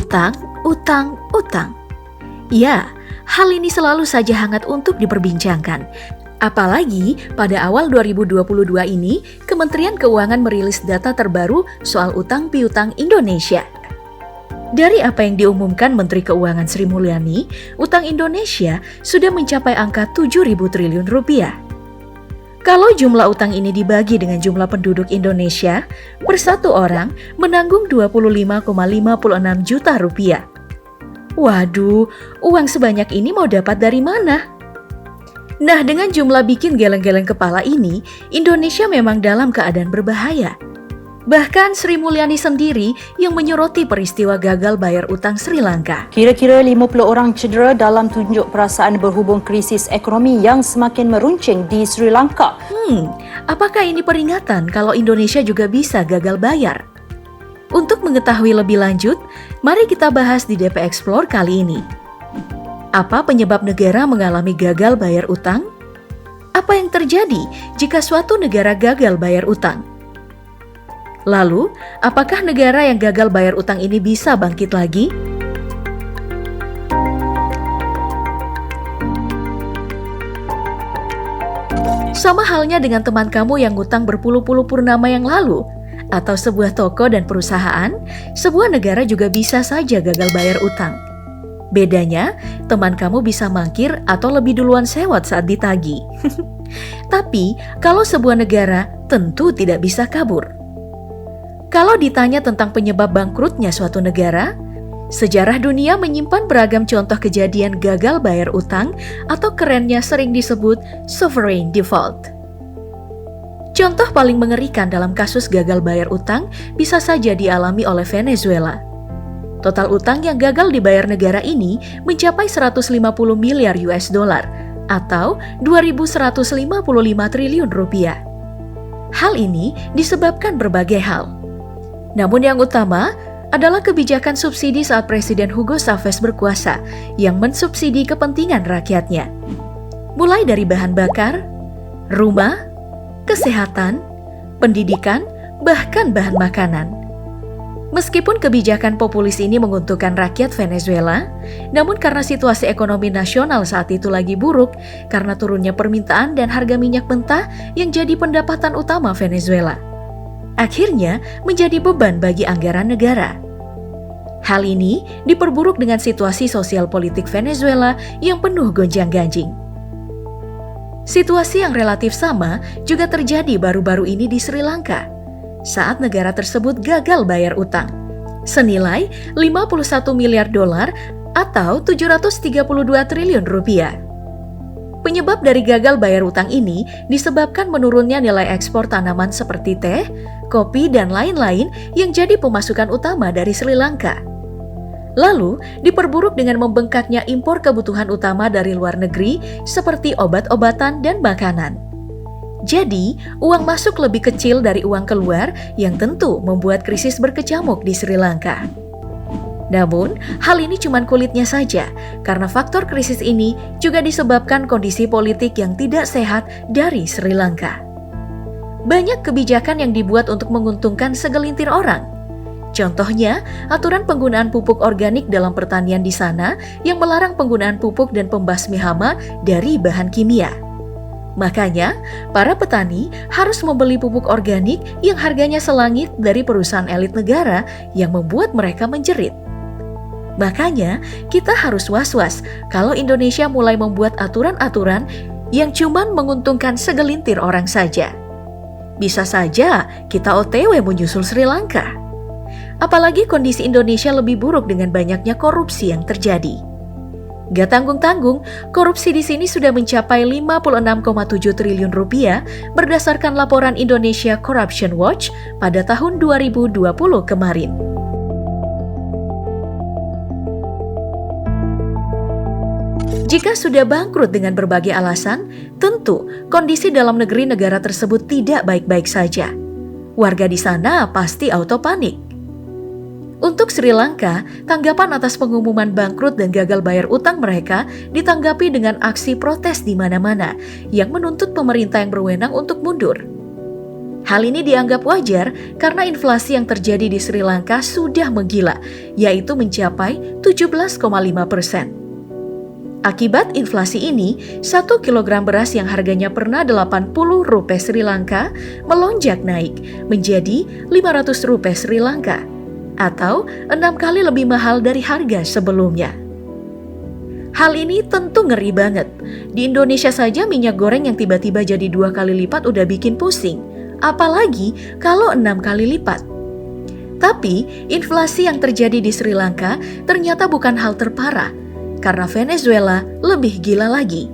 Utang, utang, utang. Ya, hal ini selalu saja hangat untuk diperbincangkan. Apalagi pada awal 2022 ini, Kementerian Keuangan merilis data terbaru soal utang piutang Indonesia. Dari apa yang diumumkan Menteri Keuangan Sri Mulyani, utang Indonesia sudah mencapai angka 7.000 triliun rupiah. Kalau jumlah utang ini dibagi dengan jumlah penduduk Indonesia, per satu orang menanggung 25,56 juta rupiah. Waduh, uang sebanyak ini mau dapat dari mana? Nah, dengan jumlah bikin geleng-geleng kepala ini, Indonesia memang dalam keadaan berbahaya. Bahkan Sri Mulyani sendiri yang menyoroti peristiwa gagal bayar utang Sri Lanka. Kira-kira 50 orang cedera dalam tunjuk perasaan berhubung krisis ekonomi yang semakin meruncing di Sri Lanka. Apakah ini peringatan kalau Indonesia juga bisa gagal bayar? Untuk mengetahui lebih lanjut, mari kita bahas di DP Explore kali ini. Apa penyebab negara mengalami gagal bayar utang? Apa yang terjadi jika suatu negara gagal bayar utang? Lalu, apakah negara yang gagal bayar utang ini bisa bangkit lagi? Sama halnya dengan teman kamu yang ngutang berpuluh-puluh purnama yang lalu, atau sebuah toko dan perusahaan, sebuah negara juga bisa saja gagal bayar utang. Bedanya, teman kamu bisa mangkir atau lebih duluan sewot saat ditagih. Tapi, kalau sebuah negara tentu tidak bisa kabur. Kalau ditanya tentang penyebab bangkrutnya suatu negara, sejarah dunia menyimpan beragam contoh kejadian gagal bayar utang atau kerennya sering disebut sovereign default. Contoh paling mengerikan dalam kasus gagal bayar utang bisa saja dialami oleh Venezuela. Total utang yang gagal dibayar negara ini mencapai 150 miliar US dollar atau 2.155 triliun rupiah. Hal ini disebabkan berbagai hal. Namun yang utama adalah kebijakan subsidi saat Presiden Hugo Chavez berkuasa yang mensubsidi kepentingan rakyatnya. Mulai dari bahan bakar, rumah, kesehatan, pendidikan, bahkan bahan makanan. Meskipun kebijakan populis ini menguntungkan rakyat Venezuela, namun karena situasi ekonomi nasional saat itu lagi buruk karena turunnya permintaan dan harga minyak mentah yang jadi pendapatan utama Venezuela, akhirnya menjadi beban bagi anggaran negara. Hal ini diperburuk dengan situasi sosial politik Venezuela yang penuh gonjang-ganjing. Situasi yang relatif sama juga terjadi baru-baru ini di Sri Lanka saat negara tersebut gagal bayar utang senilai 51 miliar dolar atau 732 triliun rupiah. Penyebab dari gagal bayar utang ini disebabkan menurunnya nilai ekspor tanaman seperti teh, kopi, dan lain-lain yang jadi pemasukan utama dari Sri Lanka. Lalu, diperburuk dengan membengkaknya impor kebutuhan utama dari luar negeri seperti obat-obatan dan makanan. Jadi, uang masuk lebih kecil dari uang keluar yang tentu membuat krisis berkecamuk di Sri Lanka. Namun, hal ini cuma kulitnya saja, karena faktor krisis ini juga disebabkan kondisi politik yang tidak sehat dari Sri Lanka. Banyak kebijakan yang dibuat untuk menguntungkan segelintir orang. Contohnya, aturan penggunaan pupuk organik dalam pertanian di sana yang melarang penggunaan pupuk dan pembasmi hama dari bahan kimia. Makanya, para petani harus membeli pupuk organik yang harganya selangit dari perusahaan elit negara yang membuat mereka menjerit. Makanya, kita harus was-was kalau Indonesia mulai membuat aturan-aturan yang cuman menguntungkan segelintir orang saja. Bisa saja kita OTW menyusul Sri Lanka. Apalagi kondisi Indonesia lebih buruk dengan banyaknya korupsi yang terjadi. Gak tanggung-tanggung, korupsi di sini sudah mencapai 56,7 triliun rupiah berdasarkan laporan Indonesia Corruption Watch pada tahun 2020 kemarin. Jika sudah bangkrut dengan berbagai alasan, tentu kondisi dalam negeri negara tersebut tidak baik-baik saja. Warga di sana pasti auto panik. Untuk Sri Lanka, tanggapan atas pengumuman bangkrut dan gagal bayar utang mereka ditanggapi dengan aksi protes di mana-mana yang menuntut pemerintah yang berwenang untuk mundur. Hal ini dianggap wajar karena inflasi yang terjadi di Sri Lanka sudah menggila, yaitu mencapai 17,5%. Akibat inflasi ini, 1 kilogram beras yang harganya pernah 80 rupiah Sri Lanka melonjak naik menjadi 500 rupiah Sri Lanka, atau 6 kali lebih mahal dari harga sebelumnya. Hal ini tentu ngeri banget. Di Indonesia saja minyak goreng yang tiba-tiba jadi 2 kali lipat udah bikin pusing, apalagi kalau 6 kali lipat. Tapi, inflasi yang terjadi di Sri Lanka ternyata bukan hal terparah, karena Venezuela lebih gila lagi,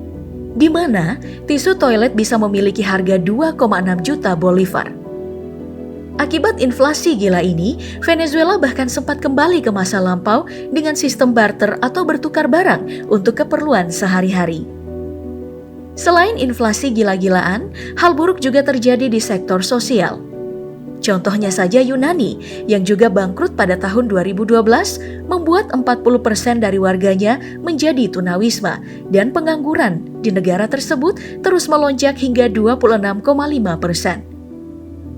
di mana tisu toilet bisa memiliki harga 2,6 juta bolivar. Akibat inflasi gila ini, Venezuela bahkan sempat kembali ke masa lampau dengan sistem barter atau bertukar barang untuk keperluan sehari-hari. Selain inflasi gila-gilaan, hal buruk juga terjadi di sektor sosial. Contohnya saja Yunani, yang juga bangkrut pada tahun 2012, membuat 40% dari warganya menjadi tunawisma, dan pengangguran di negara tersebut terus melonjak hingga 26,5%.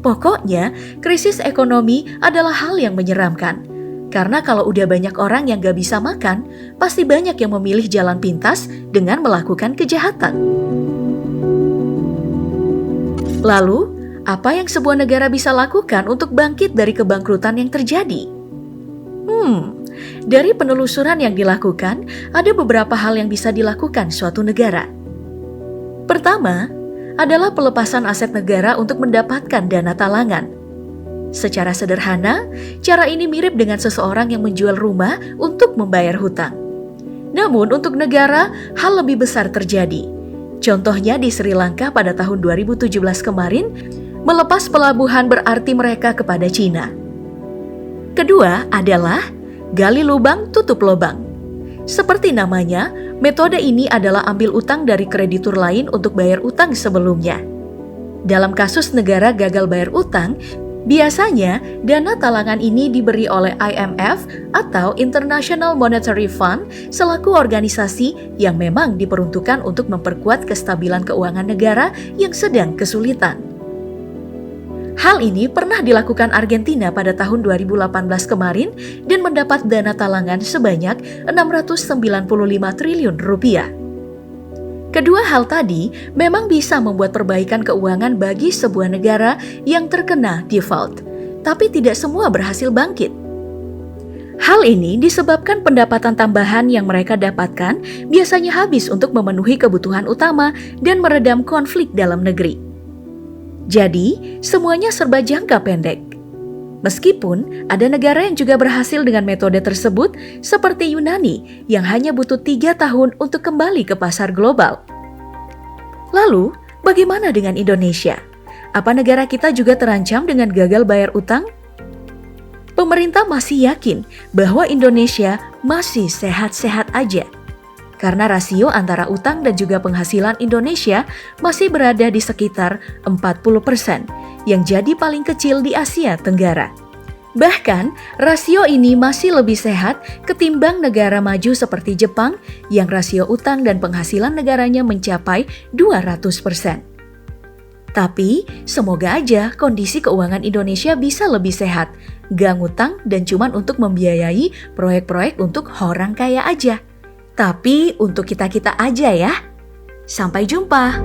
Pokoknya, krisis ekonomi adalah hal yang menyeramkan. Karena kalau udah banyak orang yang gak bisa makan, pasti banyak yang memilih jalan pintas dengan melakukan kejahatan. Lalu, apa yang sebuah negara bisa lakukan untuk bangkit dari kebangkrutan yang terjadi? Dari penelusuran yang dilakukan, ada beberapa hal yang bisa dilakukan suatu negara. Pertama, adalah pelepasan aset negara untuk mendapatkan dana talangan. Secara sederhana, cara ini mirip dengan seseorang yang menjual rumah untuk membayar hutang. Namun untuk negara, hal lebih besar terjadi. Contohnya di Sri Lanka pada tahun 2017 kemarin, melepas pelabuhan berarti mereka kepada Cina. Kedua adalah gali lubang tutup lubang. Seperti namanya, metode ini adalah ambil utang dari kreditur lain untuk bayar utang sebelumnya. Dalam kasus negara gagal bayar utang, biasanya dana talangan ini diberi oleh IMF atau International Monetary Fund selaku organisasi yang memang diperuntukkan untuk memperkuat kestabilan keuangan negara yang sedang kesulitan. Hal ini pernah dilakukan Argentina pada tahun 2018 kemarin dan mendapat dana talangan sebanyak 695 triliun rupiah. Kedua hal tadi memang bisa membuat perbaikan keuangan bagi sebuah negara yang terkena default, tapi tidak semua berhasil bangkit. Hal ini disebabkan pendapatan tambahan yang mereka dapatkan biasanya habis untuk memenuhi kebutuhan utama dan meredam konflik dalam negeri. Jadi, semuanya serba jangka pendek. Meskipun ada negara yang juga berhasil dengan metode tersebut, seperti Yunani yang hanya butuh 3 tahun untuk kembali ke pasar global. Lalu, bagaimana dengan Indonesia? Apa negara kita juga terancam dengan gagal bayar utang? Pemerintah masih yakin bahwa Indonesia masih sehat-sehat aja. Karena rasio antara utang dan juga penghasilan Indonesia masih berada di sekitar 40%, yang jadi paling kecil di Asia Tenggara. Bahkan, rasio ini masih lebih sehat ketimbang negara maju seperti Jepang yang rasio utang dan penghasilan negaranya mencapai 200%. Tapi, semoga aja kondisi keuangan Indonesia bisa lebih sehat, gak ngutang dan cuman untuk membiayai proyek-proyek untuk orang kaya aja. Tapi untuk kita-kita aja ya. Sampai jumpa.